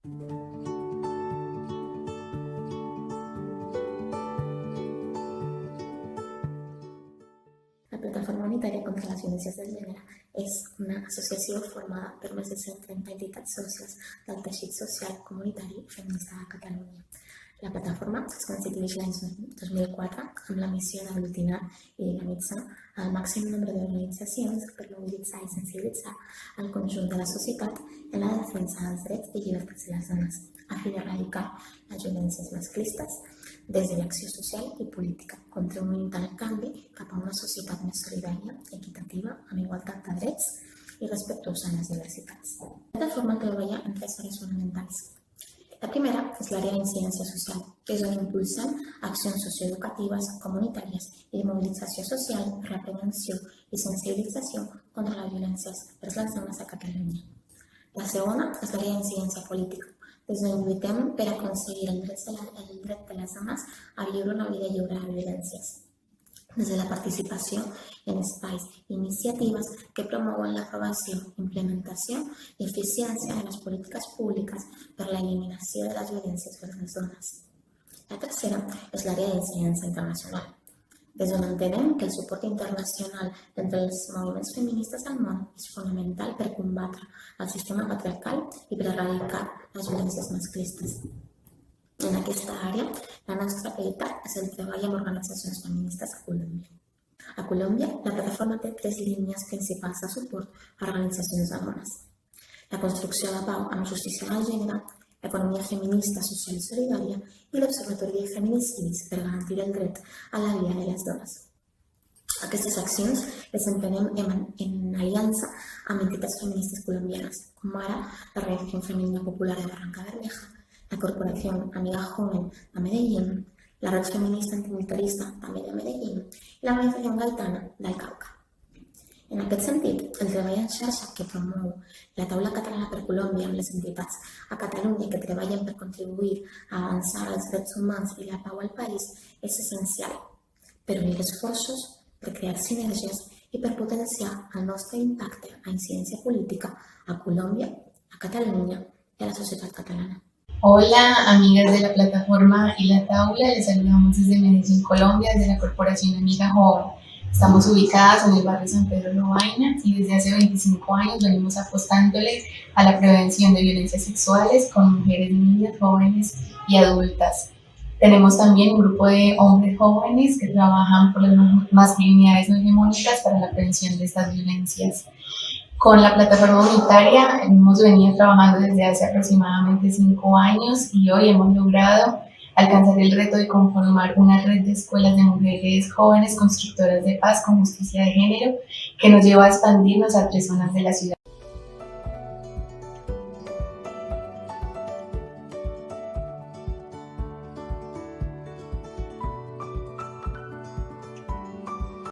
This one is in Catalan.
La Plataforma Unitària contra les Violències de Gènere és una associació formada per més de 130 entitats sòcies del teixit social, comunitari i feminista de Catalunya. La plataforma es constitueix l'any 2004 amb la missió d'aglutinar i dinamitzar el màxim nombre d'organitzacions per mobilitzar i sensibilitzar el conjunt de la societat en la defensa dels drets i llibertats de les dones, a fi d'erradicar les violències masclistes des de l'acció social i política, contribuint al canvi cap a una societat més solidària, equitativa, amb igualtat de drets i respectuosa amb les diversitats. La plataforma treballa en 3 àrees fonamentals. La primera és l'àrea d'incidència social, que és on impulsen accions socioeducatives, comunitàries i de mobilització social per la prevenció i sensibilització contra les violències vers les dones a Catalunya. La segona és l'àrea d'incidència política, des d'on lluitem per aconseguir el dret de les dones a viure una vida lliure de violències, des de la participació en espais i iniciatives que promouen l'aprovació, implementació i eficiència de les polítiques públiques per a l'eliminació de les violències vers les dones. La tercera és l'àrea d'incidència internacional, des d'on entenem que el suport internacional entre els moviments feministes al món és fonamental per combatre el sistema patriarcal i per erradicar les violències masclistes. En aquesta àrea, la nostra prioritat és el treball amb organitzacions feministes a Colòmbia. A Colòmbia, la plataforma té 3 línies principals de suport a organitzacions de dones: la construcció de pau amb justícia de gènere, l'economia feminista, social i solidària i l'Observatori de Feminicidis per garantir el dret a la vida de les dones. Aquestes accions les emprenem en aliança amb entitats feministes colombianes, com ara la Organización Femenina Popular de Barranca Bermeja, la Corporación Amiga Joven de Medellín, la Red Feminista Antimilitarista també de Medellín i l'Organització Gaitana del Cauca. En aquest sentit, el treball en xarxa que promou la Taula Catalana per Colòmbia amb les entitats a Catalunya que treballen per contribuir a avançar els drets humans i la pau al país és essencial per unir esforços, per crear sinergies i per potenciar el nostre impacte a incidència política a Colòmbia, a Catalunya i a la societat catalana. Hola, amigas de la plataforma y la Taula, les saludamos desde Medellín, Colombia, desde la Corporación Amiga Joven. Estamos ubicadas en el barrio San Pedro Lovaina y desde hace 25 años venimos apostándoles a la prevención de violencias sexuales con mujeres, niñas, jóvenes y adultas. Tenemos también un grupo de hombres jóvenes que trabajan por las masculinidades no hegemónicas para la prevención de estas violencias. Con la plataforma unitaria hemos venido trabajando desde hace aproximadamente 5 años y hoy hemos logrado alcanzar el reto de conformar una red de escuelas de mujeres jóvenes constructoras de paz con justicia de género que nos lleva a expandirnos a 3 zonas de la ciudad.